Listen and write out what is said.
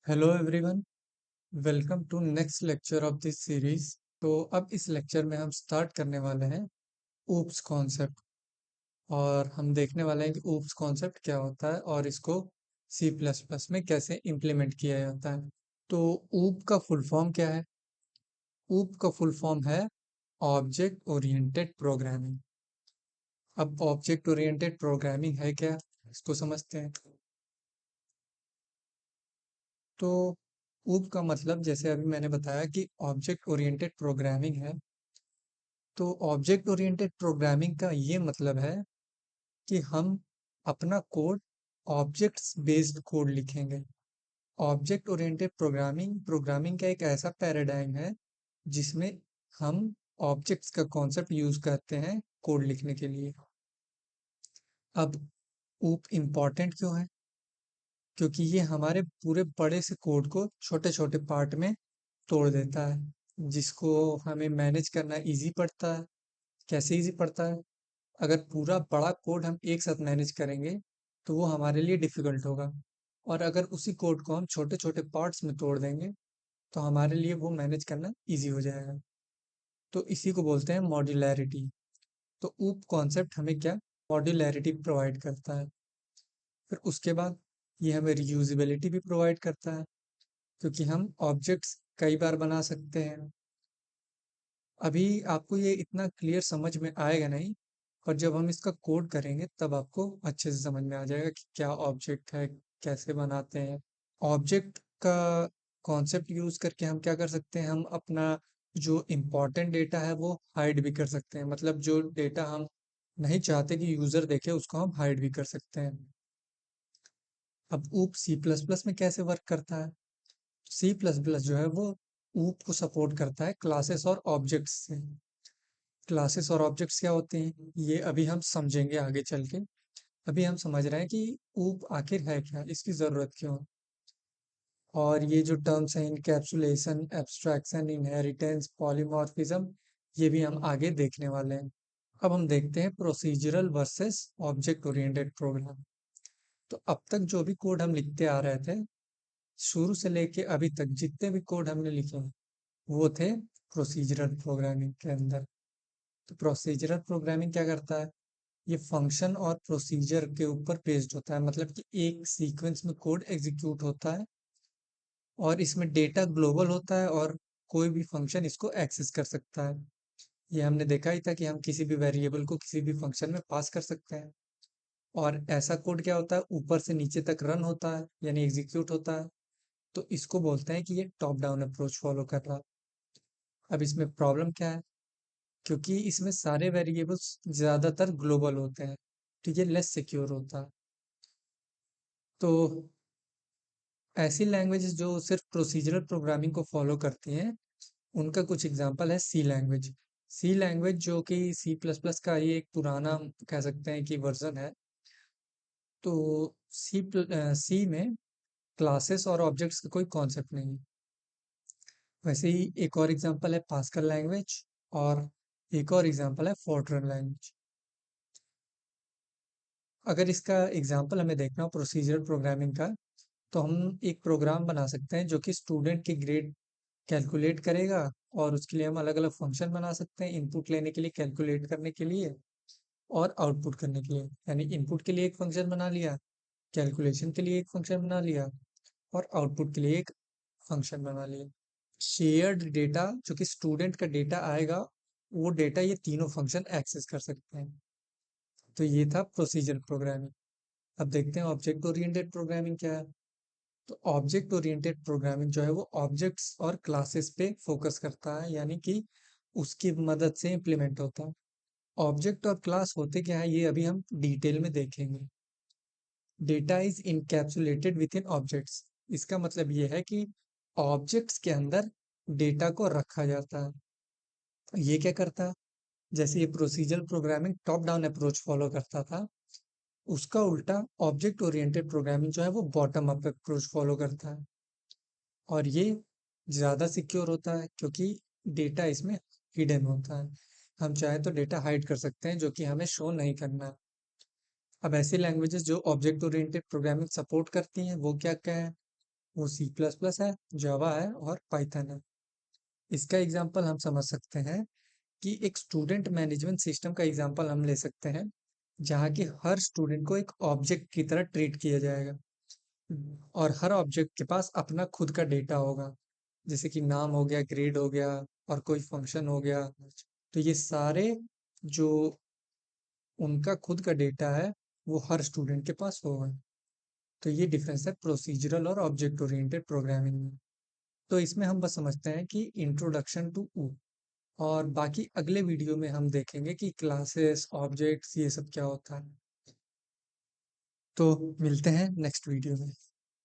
Hello everyone, welcome to next lecture of this series. तो अब इस लेक्चर में हम स्टार्ट करने वाले हैं ऊप्स कॉन्सेप्ट। और हम देखने वाले हैं कि ऊप्स कॉन्सेप्ट क्या होता है और इसको सी प्लस प्लस में कैसे इम्प्लीमेंट किया जाता है। तो ऊप का फुल फॉर्म क्या है? ऊप का फुल फॉर्म है ऑब्जेक्ट ओरिएंटेड प्रोग्रामिंग। अब ऑब्जेक्ट ओरिएंटेड प्रोग्रामिंग है क्या, इसको समझते हैं। तो ऊप का मतलब जैसे अभी मैंने बताया कि ऑब्जेक्ट ओरिएंटेड प्रोग्रामिंग है। तो ऑब्जेक्ट ओरिएंटेड प्रोग्रामिंग का ये मतलब है कि हम अपना कोड ऑब्जेक्ट्स बेस्ड कोड लिखेंगे। ऑब्जेक्ट ओरिएंटेड प्रोग्रामिंग प्रोग्रामिंग का एक ऐसा पैराडाइम है जिसमें हम ऑब्जेक्ट्स का कॉन्सेप्ट यूज करते हैं कोड लिखने के लिए। अब ऊप इम्पॉर्टेंट क्यों है? क्योंकि ये हमारे पूरे बड़े से कोड को छोटे छोटे पार्ट में तोड़ देता है, जिसको हमें मैनेज करना इजी पड़ता है। कैसे इजी पड़ता है? अगर पूरा बड़ा कोड हम एक साथ मैनेज करेंगे तो वो हमारे लिए डिफिकल्ट होगा, और अगर उसी कोड को हम छोटे छोटे पार्ट्स में तोड़ देंगे तो हमारे लिए वो मैनेज करना इजी हो जाएगा। तो इसी को बोलते हैं मॉड्यूलैरिटी। तो ऊप कॉन्सेप्ट हमें क्या मॉड्यूलैरिटी प्रोवाइड करता है। फिर उसके बाद ये हमें रीयूजिबिलिटी भी प्रोवाइड करता है, क्योंकि हम ऑब्जेक्ट्स कई बार बना सकते हैं। अभी आपको ये इतना क्लियर समझ में आएगा नहीं, पर जब हम इसका कोड करेंगे तब आपको अच्छे से समझ में आ जाएगा कि क्या ऑब्जेक्ट है, कैसे बनाते हैं। ऑब्जेक्ट का कॉन्सेप्ट यूज करके हम क्या कर सकते हैं, हम अपना जो इम्पोर्टेंट डेटा है वो हाइड भी कर सकते हैं। मतलब जो डेटा हम नहीं चाहते कि यूजर देखे उसको हम हाइड भी कर सकते हैं। अब ऊप सी प्लस प्लस में कैसे वर्क करता है? सी प्लस प्लस जो है वो ऊप को सपोर्ट करता है क्लासेस और ऑब्जेक्ट्स से। क्लासेस और ऑब्जेक्ट्स क्या होते हैं ये अभी हम समझेंगे आगे चल के। अभी हम समझ रहे हैं कि ऊप आखिर है क्या, इसकी ज़रूरत क्यों है। और ये जो टर्म्स हैं इनकैप्सुलेशन, एब्स्ट्रैक्शन, इनहेरिटेंस, पॉलीमॉर्फिज्म, ये भी हम आगे देखने वाले हैं। अब हम देखते हैं procedural versus object oriented program. तो अब तक जो भी कोड हम लिखते आ रहे थे, शुरू से लेके अभी तक जितने भी कोड हमने लिखे हैं वो थे प्रोसीजरल प्रोग्रामिंग के अंदर। तो प्रोसीजरल प्रोग्रामिंग क्या करता है, ये फंक्शन और प्रोसीजर के ऊपर बेस्ड होता है। मतलब कि एक सीक्वेंस में कोड एग्जीक्यूट होता है और इसमें डेटा ग्लोबल होता है और कोई भी फंक्शन इसको एक्सेस कर सकता है। ये हमने देखा ही था कि हम किसी भी वेरिएबल को किसी भी फंक्शन में पास कर सकते हैं। और ऐसा कोड क्या होता है, ऊपर से नीचे तक रन होता है, यानी एग्जीक्यूट होता है। तो इसको बोलते हैं कि ये टॉप डाउन अप्रोच फॉलो कर रहा है। अब इसमें प्रॉब्लम क्या है, क्योंकि इसमें सारे वेरिएबल्स ज़्यादातर ग्लोबल होते हैं तो ये लेस सिक्योर होता है। तो ऐसी लैंग्वेजेस जो सिर्फ प्रोसीजरल प्रोग्रामिंग को फॉलो करती हैं, उनका कुछ एग्जांपल है सी लैंग्वेज। सी लैंग्वेज जो कि सी प्लस प्लस का ही एक पुराना कह सकते हैं कि वर्जन है। तो सी में क्लासेस और ऑब्जेक्ट्स का कोई कॉन्सेप्ट नहीं है। वैसे ही एक और एग्जांपल है पास्कल लैंग्वेज, और एक और एग्जांपल है फोर्ट्रन लैंग्वेज। अगर इसका एग्जांपल हमें देखना हो प्रोसीजरल प्रोग्रामिंग का, तो हम एक प्रोग्राम बना सकते हैं जो कि स्टूडेंट की ग्रेड कैलकुलेट करेगा। और उसके लिए हम अलग अलग फंक्शन बना सकते हैं, इनपुट लेने के लिए, कैलकुलेट करने के लिए और आउटपुट करने के लिए। यानी इनपुट के लिए एक फंक्शन बना लिया, कैलकुलेशन के लिए एक फंक्शन बना लिया, और आउटपुट के लिए एक फंक्शन बना लिया। शेयर्ड डेटा जो कि स्टूडेंट का डेटा आएगा, वो डेटा ये तीनों फंक्शन एक्सेस कर सकते हैं। तो ये था प्रोसीजर प्रोग्रामिंग। अब देखते हैं ऑब्जेक्ट ओरिएंटेड प्रोग्रामिंग क्या है। तो ऑब्जेक्ट ओरिएंटेड प्रोग्रामिंग जो है वो ऑब्जेक्ट्स और क्लासेस पे फोकस करता है, यानी कि उसकी मदद से इम्प्लीमेंट होता है। ऑब्जेक्ट और क्लास होते क्या है ये अभी हम डिटेल में देखेंगे। Data is encapsulated with in objects. इसका मतलब ये है कि ऑब्जेक्ट्स के अंदर डेटा को रखा जाता है। तो ये क्या करता है, जैसे ये procedure programming top down approach follow करता था, उसका उल्टा ऑब्जेक्ट ओरिएंटेड प्रोग्रामिंग जो है वो बॉटम अप अप्रोच फॉलो करता है। और ये ज़्यादा सिक्योर होता है क्योंकि डेटा इसमें हिडन होता है। हम चाहे तो डेटा हाइड कर सकते हैं जो कि हमें शो नहीं करना है। अब ऐसी लैंग्वेजेस जो ऑब्जेक्ट ओरिएंटेड प्रोग्रामिंग सपोर्ट करती हैं वो क्या क्या है? वो सी प्लस प्लस है, जावा है और पाइथन है। इसका एग्जाम्पल हम समझ सकते हैं कि एक स्टूडेंट मैनेजमेंट सिस्टम का एग्जाम्पल हम ले सकते हैं, जहाँ की हर स्टूडेंट को एक ऑब्जेक्ट की तरह ट्रीट किया जाएगा और हर ऑब्जेक्ट के पास अपना खुद का डेटा होगा, जैसे कि नाम हो गया, ग्रेड हो गया और कोई फंक्शन हो गया। तो ये सारे जो उनका खुद का डेटा है वो हर स्टूडेंट के पास होगा। तो ये डिफरेंस है प्रोसीजरल और ऑब्जेक्ट ओरिएंटेड प्रोग्रामिंग में। तो इसमें हम बस समझते हैं कि इंट्रोडक्शन टू ऊ, और बाकी अगले वीडियो में हम देखेंगे कि क्लासेस, ऑब्जेक्ट्स, ये सब क्या होता है। तो मिलते हैं नेक्स्ट वीडियो में।